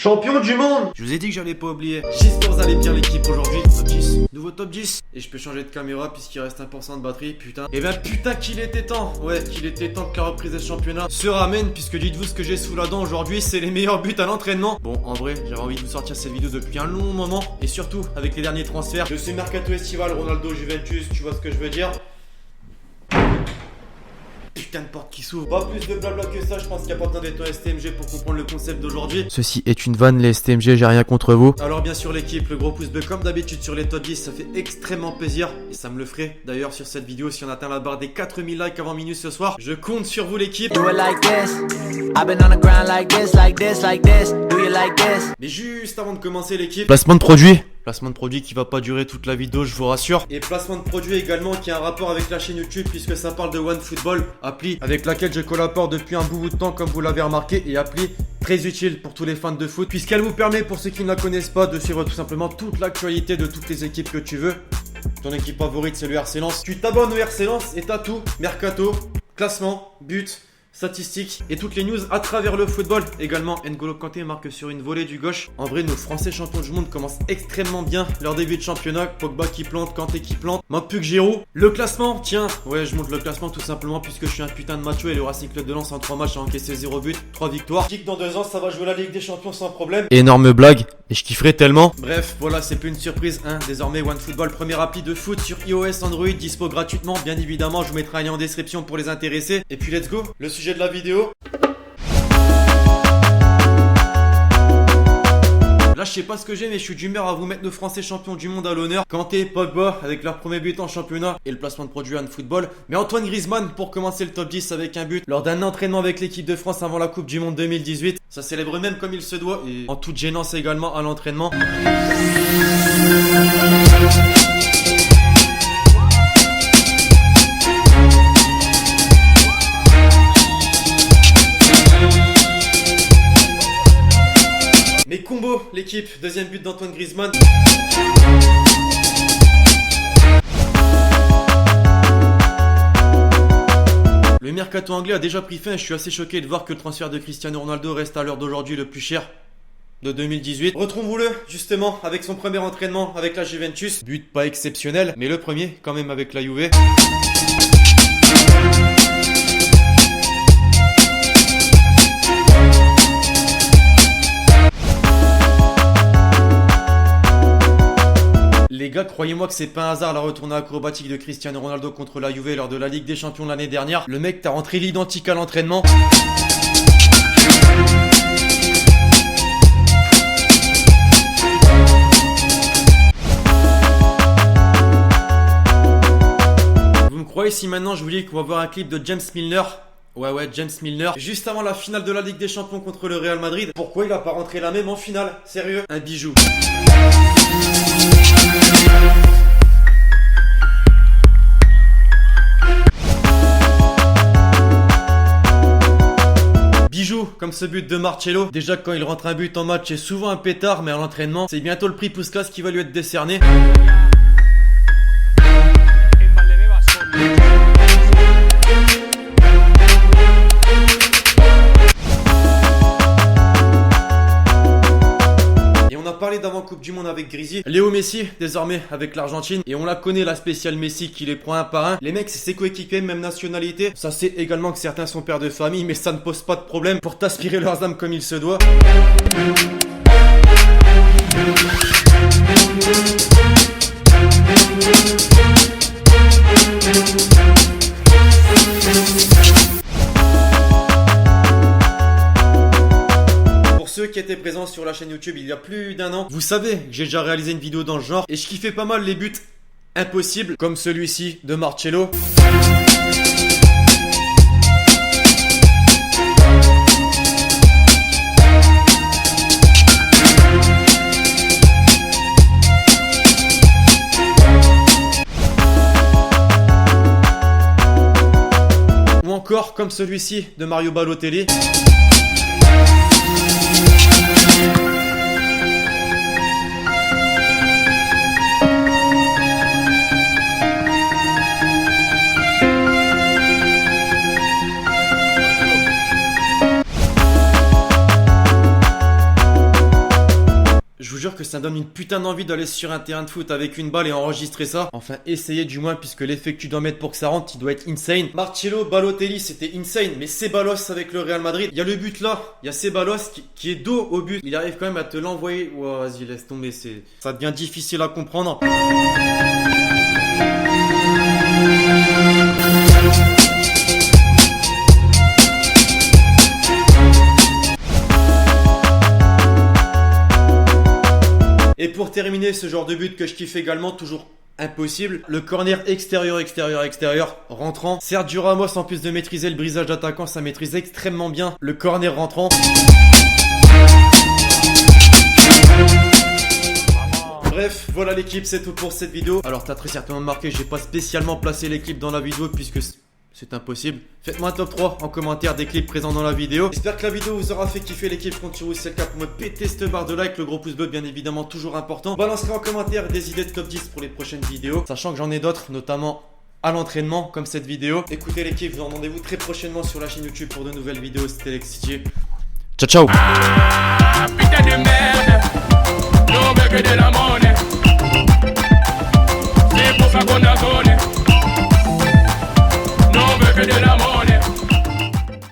Champion du monde. Je vous ai dit que j'allais pas oublier. J'espère que vous allez bien l'équipe aujourd'hui. Top 10. Nouveau top 10. Et je peux changer de caméra puisqu'il reste 1% de batterie. Putain. Et ben putain qu'il était temps. Ouais, qu'il était temps que la reprise des championnats se ramène. Puisque dites-vous ce que j'ai sous la dent aujourd'hui, c'est les meilleurs buts à l'entraînement. Bon, en vrai, j'avais envie de vous sortir cette vidéo depuis un long moment. Et surtout, avec les derniers transferts. Je suis mercato estival, Ronaldo, Juventus. Tu vois ce que je veux dire? Putain de porte qui s'ouvre. Pas plus de blabla que ça, je pense qu'il n'y a pas besoin d'être un STMG pour comprendre le concept d'aujourd'hui. Ceci est une vanne, les STMG, j'ai rien contre vous. Alors bien sûr l'équipe, le gros pouce bleu comme d'habitude sur les top 10, ça fait extrêmement plaisir. Et ça me le ferait d'ailleurs sur cette vidéo si on atteint la barre des 4000 likes avant minuit ce soir. Je compte sur vous l'équipe. Mais juste avant de commencer l'équipe, placement de produit. Placement de produit qui va pas durer toute la vidéo, je vous rassure. Et placement de produit également qui a un rapport avec la chaîne YouTube puisque ça parle de OneFootball, appli avec laquelle je collabore depuis un bout de temps comme vous l'avez remarqué, et appli très utile pour tous les fans de foot puisqu'elle vous permet, pour ceux qui ne la connaissent pas, de suivre tout simplement toute l'actualité de toutes les équipes que tu veux. Ton équipe favorite c'est le RC Lens. Tu t'abonnes au RC Lens et t'as tout, mercato, classement, buts, statistiques et toutes les news à travers le football. Également, N'Golo Kanté marque sur une volée du gauche. En vrai, nos Français champions du monde commencent extrêmement bien leur début de championnat. Pogba qui plante, Kanté qui plante, manque plus que Giroud. Le classement, tiens, ouais, je monte le classement tout simplement puisque je suis un putain de macho et le Racing Club de Lens en 3 matchs a encaissé 0 but, 3 victoires. Je dis que dans 2 ans, ça va jouer la Ligue des Champions sans problème. Énorme blague, et je kifferais tellement. Bref, voilà, c'est plus une surprise, hein. Désormais, OneFootball, première appli de foot sur iOS, Android, dispo gratuitement. Bien évidemment, je vous mettrai un lien en description pour les intéressés. Et puis, let's go, le sujet de la vidéo. Là je sais pas ce que j'ai mais je suis d'humeur à vous mettre nos Français champions du monde à l'honneur. Kanté, Pogba avec leur premier but en championnat et le placement de produit OneFootball. Mais Antoine Griezmann pour commencer le top 10 avec un but lors d'un entraînement avec l'équipe de France avant la Coupe du Monde 2018. Ça célèbre même comme il se doit et en toute gênance également à l'entraînement. Mais combo l'équipe, deuxième but d'Antoine Griezmann. Le mercato anglais a déjà pris fin et je suis assez choqué de voir que le transfert de Cristiano Ronaldo reste à l'heure d'aujourd'hui le plus cher de 2018. Retrouvons-le justement avec son premier entraînement avec la Juventus. But pas exceptionnel, mais le premier quand même avec la Juve. Les gars, croyez-moi que c'est pas un hasard la retournée acrobatique de Cristiano Ronaldo contre la Juve lors de la Ligue des Champions de l'année dernière. Le mec t'a rentré l'identique à l'entraînement. Vous me croyez si maintenant je vous dis qu'on va voir un clip de James Milner? Ouais, James Milner, juste avant la finale de la Ligue des Champions contre le Real Madrid. Pourquoi il a pas rentré la même en finale? Sérieux, un bijou. Bijou, comme ce but de Marcelo. Déjà quand il rentre un but en match, c'est souvent un pétard, mais à l'entraînement, c'est bientôt le prix Puskás qui va lui être décerné. Parler d'avant Coupe du Monde avec Grisi, Léo Messi désormais avec l'Argentine, et on la connaît la spéciale Messi qui les prend un par un. Les mecs c'est ses coéquipiers, même nationalité. Ça c'est également que certains sont pères de famille, mais ça ne pose pas de problème pour t'aspirer leurs âmes comme il se doit. Ceux qui étaient présents sur la chaîne YouTube il y a plus d'1 an, vous savez que j'ai déjà réalisé une vidéo dans le genre et je kiffais pas mal les buts impossibles comme celui-ci de Marcelo. Ou encore comme celui-ci de Mario Balotelli. ça me donne une putain d'envie d'aller sur un terrain de foot avec une balle et enregistrer ça. Enfin, essayer du moins, puisque l'effet que tu dois mettre pour que ça rentre, il doit être insane. Marcelo, Balotelli, c'était insane. Mais Ceballos avec le Real Madrid, il y a le but là. Il y a Ceballos qui est dos au but. Il arrive quand même à te l'envoyer. Ouah, vas-y, laisse tomber. Ça devient difficile à comprendre. Et pour terminer ce genre de but que je kiffe également, toujours impossible, le corner extérieur rentrant. Sergio Ramos, en plus de maîtriser le brisage d'attaquant, ça maîtrise extrêmement bien le corner rentrant. Bref, voilà l'équipe, c'est tout pour cette vidéo. Alors t'as très certainement remarqué, j'ai pas spécialement placé l'équipe dans la vidéo puisque c'est impossible. Faites-moi un top 3 en commentaire des clips présents dans la vidéo. J'espère que la vidéo vous aura fait kiffer. L'équipe compte sur vous, c'est le cas, pour me péter cette barre de like. Le gros pouce bleu bien évidemment toujours important. Balancerez en commentaire des idées de top 10 pour les prochaines vidéos, sachant que j'en ai d'autres, notamment à l'entraînement comme cette vidéo. Écoutez l'équipe, vous en rendez-vous très prochainement sur la chaîne YouTube pour de nouvelles vidéos. C'était Lexitier. Ciao ciao. Putain de merde.